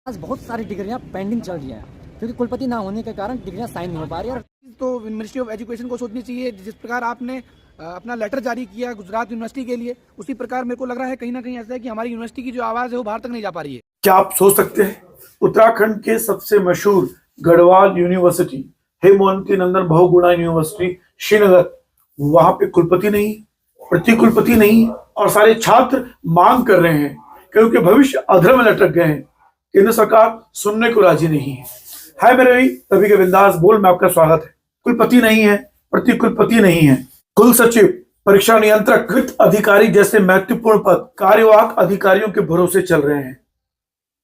आज बहुत सारी डिग्रियां पेंडिंग चल रही हैं क्योंकि कुलपति ना होने के कारण डिग्रियां साइन नहीं हो पा रही है। तो मिनिस्ट्री ऑफ एजुकेशन को सोचनी चाहिए, जिस प्रकार आपने अपना लेटर जारी किया गुजरात यूनिवर्सिटी के लिए, उसी प्रकार मेरे को लग रहा है कहीं ना कहीं ऐसा है कि हमारी यूनिवर्सिटी की जो आवाज़ है वो बाहर तक नहीं जा पा रही है। क्या आप सोच सकते हैं उत्तराखंड के सबसे मशहूर गढ़वाल यूनिवर्सिटी, हेमवंती नंदन बहुगुणा यूनिवर्सिटी श्रीनगर, वहां पे कुलपति नहीं, प्रति कुलपति नहीं और सारे छात्र मांग कर रहे हैं क्योंकि भविष्य अधर में लटक गए हैं। केंद्र सरकार सुनने को राजी नहीं है। हाय मेरे भाई, तभी के बिंदास बोल में आपका स्वागत है। कुलपति नहीं है, प्रति कुलपति नहीं है, कुल सचिव, परीक्षा नियंत्रक, कृत अधिकारी जैसे महत्वपूर्ण पद कार्यवाहक अधिकारियों के भरोसे चल रहे हैं।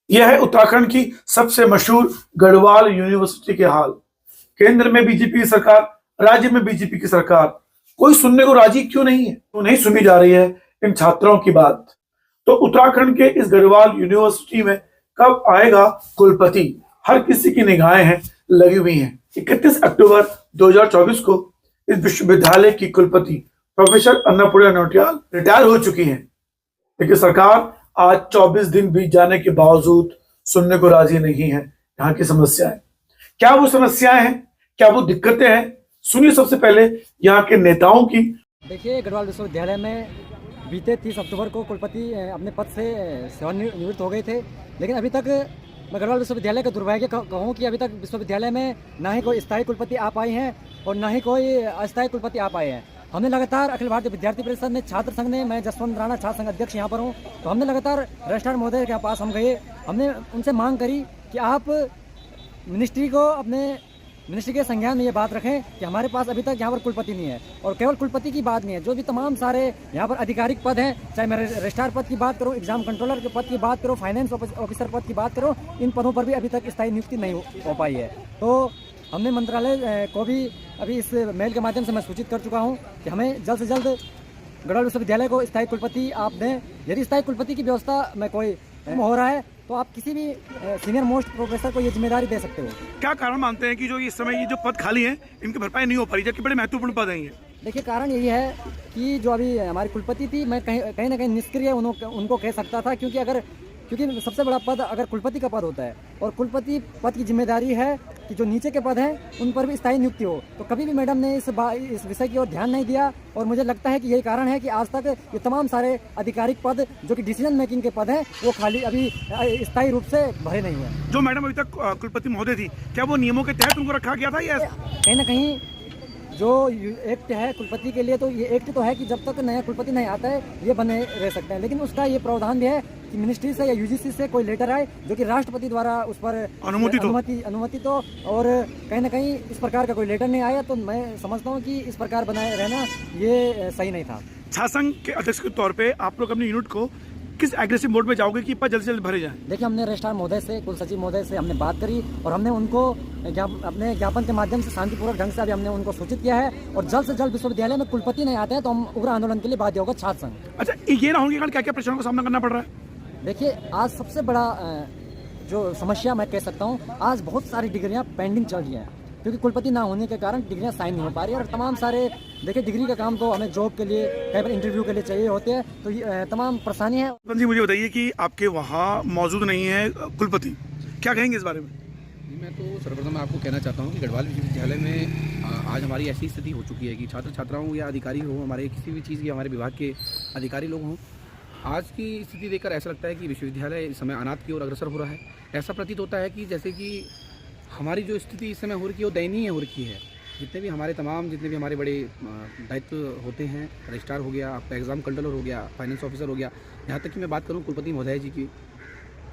यह है उत्तराखंड की सबसे मशहूर गढ़वाल यूनिवर्सिटी के हाल। केंद्र में बीजेपी की सरकार, राज्य में बीजेपी की सरकार, कोई सुनने को राजी क्यों नहीं है? तो नहीं सुनी जा रही है इन छात्रों की बात। तो उत्तराखंड के इस गढ़वाल यूनिवर्सिटी में कब आएगा कुलपति? हर किसी की निगाहें हैं लगी हुई हैं। 31 अक्टूबर 2024 को इस विश्वविद्यालय की कुलपति प्रोफेसर अन्नपूर्णा नौटियाल रिटायर हो चुकी हैं, लेकिन सरकार आज 24 दिन बीत जाने के बावजूद सुनने को राजी नहीं है। यहाँ की समस्याएं क्या, वो समस्याएं हैं क्या, वो दिक्कतें हैं? सुनिए सबसे पहले यहाँ के नेताओं की। देखिए, गढ़वाल विश्वविद्यालय में बीते 30 अक्टूबर को कुलपति अपने पद से सेवानिवृत्त हो गए थे, लेकिन अभी तक मैं गढ़वाल विश्वविद्यालय का दुर्भाग्य कहूँ कि अभी तक विश्वविद्यालय में ना ही कोई स्थायी कुलपति आ पाए हैं और ना ही कोई अस्थायी कुलपति आ पाए हैं। हमने लगातार अखिल भारतीय विद्यार्थी परिषद ने, छात्र संघ ने, मैं जसवंत राणा छात्र संघ अध्यक्ष यहाँ पर हूँ, तो हमने लगातार रजिस्ट्रार महोदय के पास हम गए। हमने उनसे मांग करी कि आप मिनिस्ट्री के संज्ञान में ये बात रखें कि हमारे पास अभी तक यहाँ पर कुलपति नहीं है। और केवल कुलपति की बात नहीं है, जो भी तमाम सारे यहाँ पर आधिकारिक पद हैं, चाहे मैं रजिस्ट्रार पद की बात करूँ, एग्जाम कंट्रोलर के पद की बात करूँ, फाइनेंस ऑफिसर पद की बात करूँ, इन पदों पर भी अभी तक स्थायी नियुक्ति नहीं हो पाई है। तो हमने मंत्रालय को भी अभी इस मेल के माध्यम से मैं सूचित कर चुका हूँ कि हमें जल्द से जल्द गढ़वाल विश्वविद्यालय को स्थायी कुलपति आप दें। यदि स्थायी कुलपति की व्यवस्था में कोई हो रहा है तो आप किसी भी सीनियर मोस्ट प्रोफेसर को ये जिम्मेदारी दे सकते हो। क्या कारण मानते हैं कि जो इस समय ये जो पद खाली हैं इनकी भरपाई नहीं हो पा रही, जबकि बड़े महत्वपूर्ण पद हैं ये? देखिए, कारण यही है कि जो अभी हमारी कुलपति थी, मैं कहीं ना कहीं निष्क्रिय उनको कह सकता था, क्योंकि सबसे बड़ा पद अगर कुलपति का पद होता है और कुलपति पद की जिम्मेदारी है कि जो नीचे के पद हैं उन पर भी स्थायी नियुक्ति हो, तो कभी भी मैडम ने इस विषय की ओर ध्यान नहीं दिया। और मुझे लगता है कि यही कारण है कि आज तक ये तमाम सारे आधिकारिक पद जो कि डिसीजन मेकिंग के पद हैं वो खाली अभी स्थायी रूप से भरे नहीं हुए। जो मैडम अभी तक कुलपति महोदय थी, क्या वो नियमों के तहत उनको रखा गया था या कहीं ना कहीं जो एक्ट है कुलपति के लिए, तो ये एक्ट तो है कि जब तक नया कुलपति नहीं आता है ये बने रह सकते हैं, लेकिन उसका ये प्रावधान भी है कि मिनिस्ट्री से या यूजीसी से कोई लेटर आए जो कि राष्ट्रपति द्वारा उस पर अनुमति तो, और कहीं ना कहीं इस प्रकार का कोई लेटर नहीं आया, तो मैं समझता हूँ कि इस प्रकार बनाए रहना ये सही नहीं था। छात्र संघ के अध्यक्ष के तौर पे आप लोग अपने यूनिट को किस एग्रेसिव मोड में जाओगे कि पद जल्द से जल्द भरे जाएं? देखिए, हमने रजिस्ट्रार महोदय से, कुल सचिव महोदय से हमने बात करी और हमने उनको अपने ज्ञापन के माध्यम से शांतिपूर्वक ढंग से अभी हमने उनको सूचित किया है और जल्द से जल्द विश्वविद्यालय में कुलपति नहीं आते हैं तो हम उग्र आंदोलन के लिए बाध्य होगा छात्र संघ। अच्छा, ये ना होने के कारण क्या क्या परेशानियों का सामना करना पड़ रहा है? देखिए, आज सबसे बड़ा जो समस्या मैं कह सकता हूँ, आज बहुत सारी डिग्रियाँ पेंडिंग चल रही हैं क्योंकि कुलपति ना होने के कारण डिग्रियाँ साइन नहीं हो पा रही है। और तमाम सारे, देखिए, डिग्री का काम तो हमें जॉब के लिए, कई बार इंटरव्यू के लिए चाहिए होते हैं, तो ये तमाम परेशानी है। जी, मुझे बताइए कि आपके वहाँ मौजूद नहीं है कुलपति, क्या कहेंगे इस बारे में? मैं तो सर्वप्रथम आपको कहना चाहता हूँ कि गढ़वाल विश्वविद्यालय में आज हमारी ऐसी स्थिति हो चुकी है कि छात्र छात्राओं या अधिकारी हो, हमारे किसी भी चीज़ के हमारे विभाग के अधिकारी लोग हों, आज की स्थिति देखकर ऐसा लगता है कि विश्वविद्यालय इस समय अनाथ की ओर अग्रसर हो रहा है। ऐसा प्रतीत होता है कि जैसे कि हमारी जो स्थिति इस समय हो रही है वो दयनीय हो रखी है। जितने भी हमारे बड़े दायित्व होते हैं, रजिस्ट्रार हो गया, आपका एग्ज़ाम कंट्रोलर हो गया, फाइनेंस ऑफिसर हो गया, यहाँ तक कि मैं बात करूँ कुलपति महोदय जी की,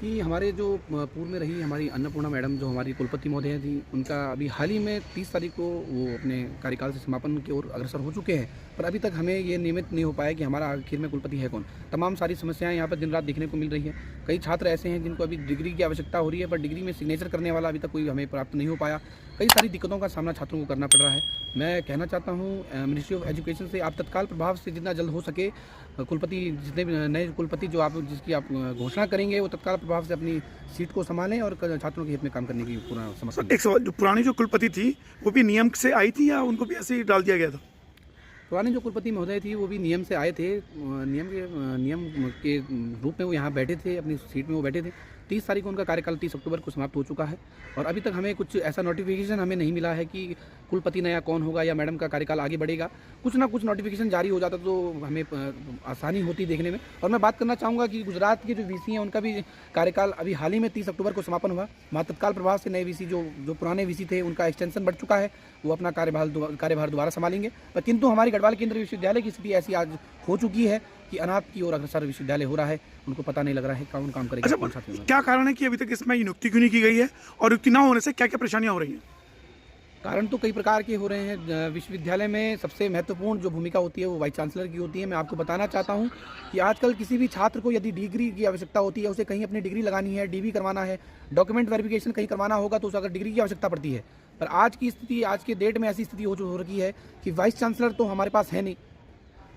कि हमारे जो पूर्व में रही हमारी अन्नपूर्णा मैडम जो हमारी कुलपति महोदय थी, उनका अभी हाल ही में 30 तारीख को वो अपने कार्यकाल से समापन की ओर अग्रसर हो चुके हैं, पर अभी तक हमें ये नियमित नहीं हो पाया कि हमारा आखिर में कुलपति है कौन। तमाम सारी समस्याएं यहाँ पर दिन रात देखने को मिल रही है। कई छात्र ऐसे हैं जिनको अभी डिग्री की आवश्यकता हो रही है, पर डिग्री में सिग्नेचर करने वाला अभी तक कोई हमें प्राप्त नहीं हो पाया। कई सारी दिक्कतों का सामना छात्रों को करना पड़ रहा है। मैं कहना चाहता हूँ मिनिस्ट्री ऑफ एजुकेशन से आप तत्काल प्रभाव से जितना जल्द हो सके कुलपति, जितने भी नए कुलपति जिसकी आप घोषणा करेंगे, वो तत्काल प्रभाव से अपनी सीट को संभालें और छात्रों के हित में काम करने की पूरा समस्या। एक सवाल, जो पुरानी जो कुलपति थी वो भी नियम से आई थी या उनको भी ऐसे ही डाल दिया गया था? पुराने जो कुलपति महोदय थी वो भी नियम से आए थे, नियम के रूप में वो यहाँ बैठे थे, अपनी सीट में वो बैठे थे, 30 तारीख को उनका कार्यकाल 30 अक्टूबर को समाप्त हो चुका है और अभी तक हमें कुछ ऐसा नोटिफिकेशन हमें नहीं मिला है कि कुलपति नया कौन होगा या मैडम का कार्यकाल आगे बढ़ेगा। कुछ ना कुछ नोटिफिकेशन जारी हो जाता तो हमें आसानी होती देखने में। और मैं बात करना चाहूँगा कि गुजरात के जो वीसी हैं उनका भी कार्यकाल अभी हाल ही में 30 अक्टूबर को समापन हुआ। वहाँ तत्काल प्रभाव से नए वीसी जो पुराने वीसी थे उनका एक्सटेंशन बढ़ चुका है, वो अपना कार्यभार दोबारा संभालेंगे। पर किंतु हमारी गढ़वाल केंद्रीय विश्वविद्यालय की स्थिति ऐसी आज हो चुकी है कि अनाथ की ओर अग्रसर विश्वविद्यालय हो रहा है। उनको पता नहीं लग रहा है कौन काम करेगा। अच्छा, कौन साथी होगा। क्या कारण है कि अभी तक इसमें नियुक्ति क्यों नहीं की गई है और नियुक्ति ना होने से क्या क्या परेशानियां हो रही हैं? कारण तो कई प्रकार के हो रहे हैं। विश्वविद्यालय में सबसे महत्वपूर्ण जो भूमिका होती है वो वाइस चांसलर की होती है। मैं आपको बताना चाहता हूँ कि आजकल किसी भी छात्र को यदि डिग्री की आवश्यकता होती है, उसे कहीं अपनी डिग्री लगानी है, डीवी करवाना है, डॉक्यूमेंट वेरिफिकेशन कहीं करवाना होगा तो उसे अगर डिग्री की आवश्यकता पड़ती है। पर आज की स्थिति, आज के डेट में ऐसी स्थिति हो रही है कि वाइस चांसलर तो हमारे पास है नहीं,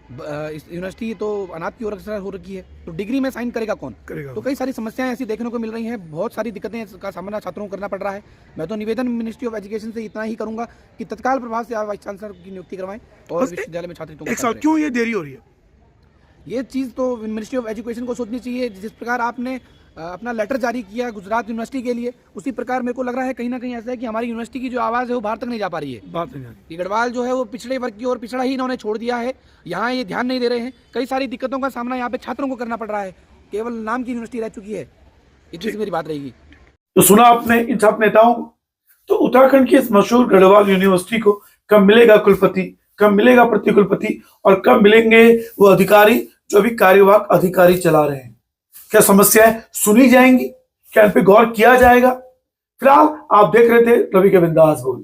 इस यूनिवर्सिटी तो अनाथ की ओर अग्रसर हो रखी है, तो डिग्री में साइन करेगा कौन? तो कई सारी समस्याएं ऐसी देखने को मिल रही हैं, बहुत सारी दिक्कतें का सामना छात्रों को करना पड़ रहा है। मैं तो निवेदन मिनिस्ट्री ऑफ एजुकेशन से इतना ही करूंगा कि तत्काल प्रभाव से आप वाइस चांसलर की नियुक्ति करवाएं और विश्वविद्यालय में छात्रों को। एक सवाल, क्यों ये देरी हो रही है? ये चीज़ तो मिनिस्ट्री ऑफ एजुकेशन को सोचनी चाहिए। जिस प्रकार आपने अपना लेटर जारी किया गुजरात यूनिवर्सिटी के लिए, उसी प्रकार मेरे को लग रहा है कहीं ना कहीं ऐसा है कि हमारी यूनिवर्सिटी की जो आवाज़ है वो बाहर तक नहीं जा पा रही है। बात नहीं आ रही। ये गढ़वाल जो है वो पिछड़े वर्ग की ओर पिछड़ा ही इन्होंने छोड़ दिया है। यहाँ ये ध्यान नहीं दे रहे हैं। कई सारी दिक्कतों का सामना यहाँ पे छात्रों को करना पड़ रहा है। केवल नाम की यूनिवर्सिटी रह चुकी है। इतनी सी मेरी बात रहेगी। तो सुना आपने इन छात्र नेताओं को। तो उत्तराखंड की इस मशहूर गढ़वाल यूनिवर्सिटी को कब मिलेगा कुलपति, कब मिलेगा प्रतिकुलपति और कब मिलेंगे वो अधिकारी जो अभी कार्यवाहक अधिकारी चला रहे हैं? क्या समस्याएं सुनी जाएंगी? क्या इन पे गौर किया जाएगा? फिलहाल आप देख रहे थे रवि के बिंदास बोल।